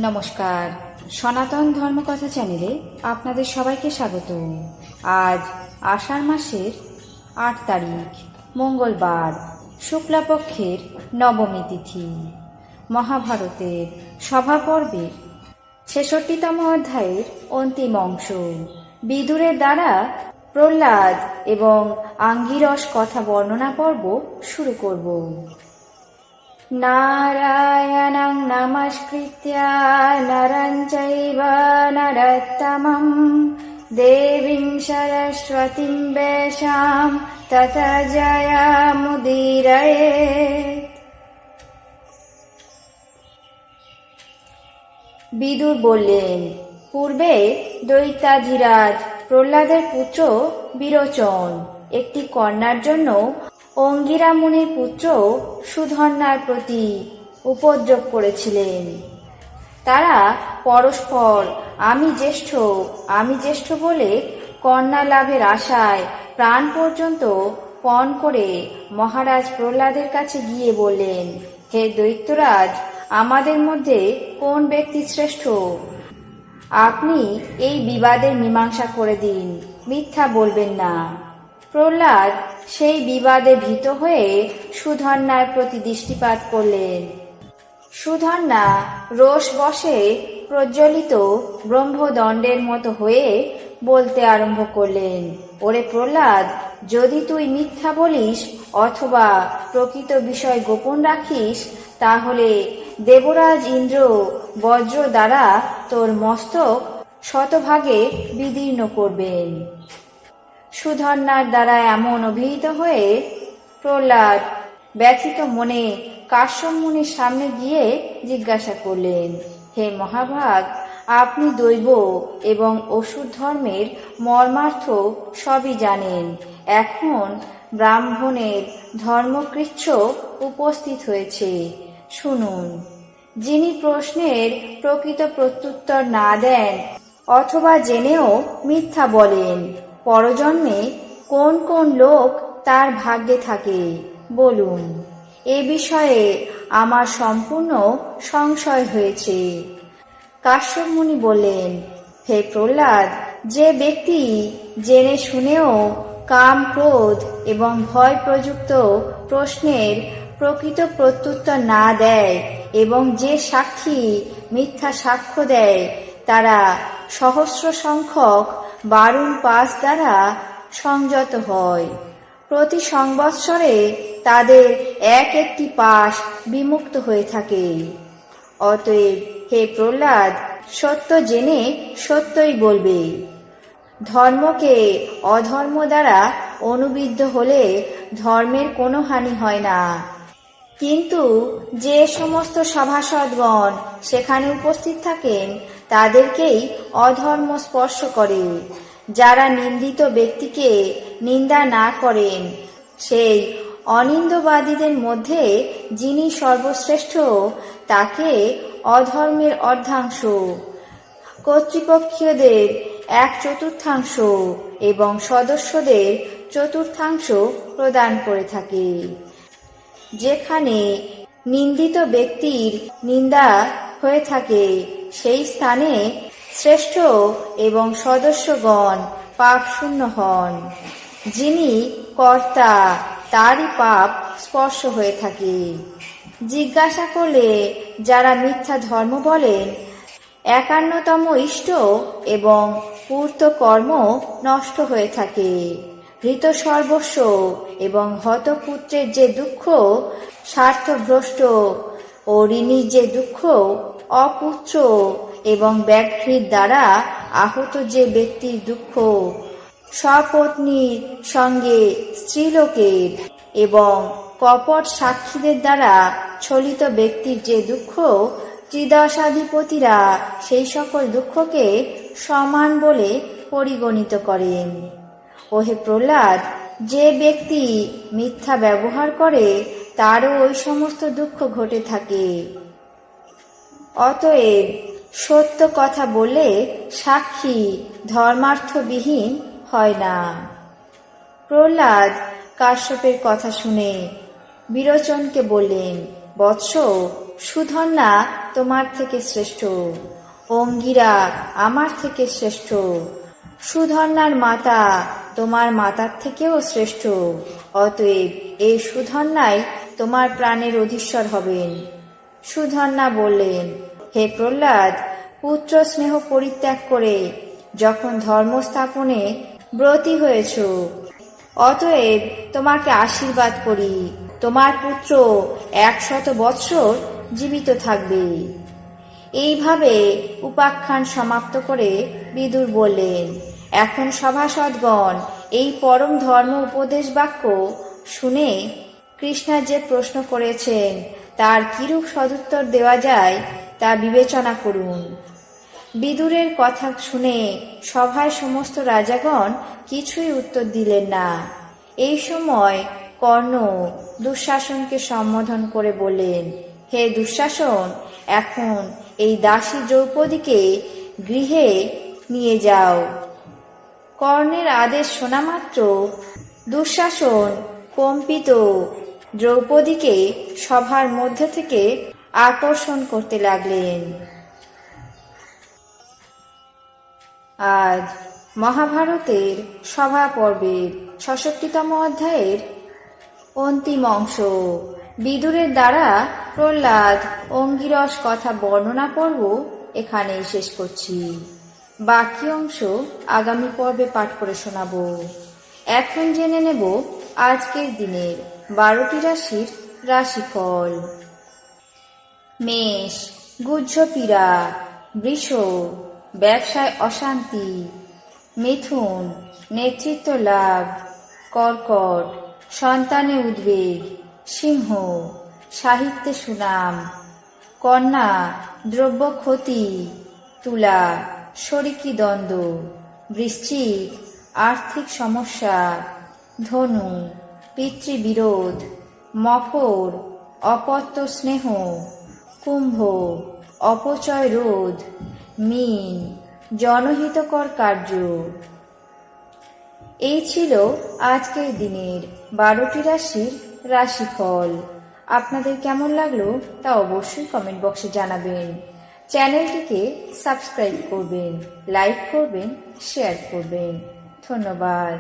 নমস্কার, সনাতন ধর্মকথা চ্যানেলে আপনাদের সবাইকে স্বাগত। আজ আষাঢ় মাসের ৮ তারিখ মঙ্গলবার, শুক্লাপক্ষের নবমী তিথি। মহাভারতের সভাপর্বের ৬৬তম অধ্যায়ের অন্তিম অংশ। বিদুরের দ্বারা প্রহ্লাদ এবং আঙ্গিরস কথা বর্ণনা পর্ব শুরু করব। নারায়ণং নমস্কৃত্য নরং চৈব নরোত্তমং দেবীং সরস্বতীং ব্যাসাং ততো জয়মুদীরয়েৎ। বিদুর বললেন, পূর্বে দৈত্যাধিরাজ প্রহ্লাদের পুত্র বিরোচন একটি কন্যার জন্য অঙ্গিরা মুনির পুত্র সুধন্যার প্রতি উপদ্রব করেছিলেন। তারা পরস্পর আমি জ্যেষ্ঠ বলে কন্যা লাভের আশায় প্রাণ পর্যন্ত পণ করে মহারাজ প্রহ্লাদের কাছে গিয়ে বললেন, হে দৈত্যরাজ, আমাদের মধ্যে কোন ব্যক্তি শ্রেষ্ঠ? আপনি এই বিবাদের মীমাংসা করে দিন, মিথ্যা বলবেন না। প্রহ্লাদ সেই বিবাদে ভীত হয়ে সুধন্যার প্রতি দৃষ্টিপাত করলেন। সুধন্যা রোষবশে প্রজ্বলিত ব্রহ্মদণ্ডের মতো হয়ে বলতে আরম্ভ করলেন, ওরে প্রহ্লাদ, যদি তুই মিথ্যা বলিস অথবা প্রকৃত বিষয় গোপন রাখিস, তাহলে দেবরাজ ইন্দ্র বজ্র দ্বারা তোর মস্তক শতভাগে বিদীর্ণ করবেন। সুধন্যার দ্বারা এমন অভিহিত হয়ে প্রহ্লাদ ব্যথিত মনে কাশ্যপ মুনির সামনে গিয়ে জিজ্ঞাসা করলেন, হে মহাভাগ, আপনি দৈব এবং অসুর ধর্মের মর্মার্থ সবই জানেন। এখন ব্রাহ্মণের ধর্মকৃচ্ছ উপস্থিত হয়েছে, শুনুন। যিনি প্রশ্নের প্রকৃত প্রত্যুত্তর না দেন অথবা জেনেও মিথ্যা বলেন, পরজন্মে কোন কোন লোক তার ভাগ্যে থাকে বলুন। এ বিষয়ে আমার সম্পূর্ণ সংশয় হয়েছে। কাশ্যপ মুনি বললেন, হে প্রহ্লাদ, যে ব্যক্তি জেনে শুনেও কাম, ক্রোধ এবং ভয় প্রযুক্ত প্রশ্নের প্রকৃত প্রত্যুত্তর না দেয় এবং যে সাক্ষী মিথ্যা সাক্ষ্য দেয়, তারা সহস্র সংখ্যক বারুণ পাশ দ্বারা সংযত হয়। প্রতি সংবৎসরে তাদের এক একটি পাশ বিমুক্ত হয়ে থাকে। অতএব হে প্রহ্লাদ, সত্য জেনে সত্যই বলবে। ধর্মকে অধর্ম দ্বারা অনুবিদ্ধ হলে ধর্মের কোনো হানি হয় না, কিন্তু যে সমস্ত সভাসদগণ সেখানে উপস্থিত থাকেন তাদেরকেই অধর্ম স্পর্শ করে। যারা নিন্দিত ব্যক্তিকে নিন্দা না করেন, সেই অনিন্দবাদীদের মধ্যে যিনি সর্বশ্রেষ্ঠ, তাকে অধর্মের অর্ধাংশ, কর্তৃপক্ষীয়দের 1/4 এবং সদস্যদের 1/4 প্রদান করে থাকে। যেখানে নিন্দিত ব্যক্তির নিন্দা হয়ে থাকে, সেই স্থানে শ্রেষ্ঠ এবং সদস্যগণ পাপ শূন্য হন। যিনি কর্তা, তারই পাপ স্পর্শ হয়ে থাকে। জিজ্ঞাসা করলে যারা মিথ্যা ধর্ম বলেন, 51তম ইষ্ট এবং পূর্ত কর্ম নষ্ট হয়ে থাকে। হৃত সর্বস্ব এবং হতপুত্রের যে দুঃখ, স্বার্থভ্রষ্ট ও ঋণীর যে দুঃখ, অপুত্র এবং ব্যাঘ্রীর দ্বারা আহত যে ব্যক্তির দুঃখ, স্বপত্নীর সঙ্গে স্ত্রীলোকের এবং কপট সাক্ষীদের দ্বারা ছলিত ব্যক্তির যে দুঃখ, ত্রিদশাধিপতিরা সেই সকল দুঃখকে সমান বলে পরিগণিত করেন। ওহে প্রহ্লাদ, যে ব্যক্তি মিথ্যা ব্যবহার করে তারও ওই সমস্ত দুঃখ ঘটে থাকে। অতএব সত্য কথা বললে সাক্ষী ধর্মার্থবিহীন হয় না। প্রহ্লাদ কাশ্যপের কথা শুনে বিরোচনকে বললেন, বৎস, সুধন্যা তোমার থেকে শ্রেষ্ঠ, অঙ্গিরা আমার থেকে শ্রেষ্ঠ, সুধন্যার মাতা তোমার মাতার থেকেও শ্রেষ্ঠ। অতএব এই সুধন্যাই তোমার প্রাণের অধীশ্বর হবেন। সুধন্যা বললেন, হে প্রহ্লাদ, পুত্র স্নেহ পরিত্যাগ করে যখন ধর্ম স্থাপনে ব্রতী হয়েছ, অতএব তোমাকে আশীর্বাদ করি, তোমার পুত্র 100 বৎসর জীবিত থাকবে। এইভাবে উপাখ্যান সমাপ্ত করে বিদুর বললেন, এখন সভাসদগণ এই পরম ধর্ম উপদেশ বাক্য শুনে কৃষ্ণা যে প্রশ্ন করেছেন তার কিরূপ সদুত্তর দেওয়া যায় তা বিবেচনা করুন। বিদুরের কথা শুনে সভায় সমস্ত রাজাগণ কিছুই উত্তর দিলেন না। এই সময় কর্ণ দুঃশাসনকে সম্বোধন করে বললেন, হে দুঃশাসন, এখন এই দাসী দ্রৌপদীকে গৃহে নিয়ে যাও। কর্ণের আদেশ শোনা মাত্র দুঃশাসন কম্পিত দ্রৌপদীকে সভার মধ্যে থেকে আকর্ষণ করতে লাগলেন। আজ মহাভারতের সভা পর্বের 66তম অধ্যায়ের অন্তিম অংশ বিদুরের দ্বারা প্রহ্লাদ অঙ্গিরস কথা বর্ণনা পর্ব এখানেই শেষ করছি। বাকি অংশ আগামী পর্বে পাঠ করে শোনাব। এখন জেনে নেব আজকের দিনের 12টি রাশির রাশিফল। মেষ, গুহ্য পীড়া। বৃষ, ব্যবসায় অশান্তি। মিথুন, নেতৃত্ব লাভ। কর্কট, সন্তানে উদ্বেগ। সিংহ, সাহিত্যে সুনাম। কন্যা, দ্রব্য ক্ষতি। তুলা, শরিকি দ্বন্দ্ব। বৃশ্চিক, আর্থিক সমস্যা। ধনু, পিতৃবিরোধ। মকর, অপত্য স্নেহ। কুম্ভ, অপচয় রোধ। মীন, জনহিতকর কার্য। এই ছিল আজকের দিনের 12টি রাশির রাশিফল। আপনাদের কেমন লাগলো তা অবশ্যই কমেন্ট বক্সে জানাবেন। চ্যানেলটিকে সাবস্ক্রাইব করবেন, লাইক করবেন, শেয়ার করবেন। ধন্যবাদ।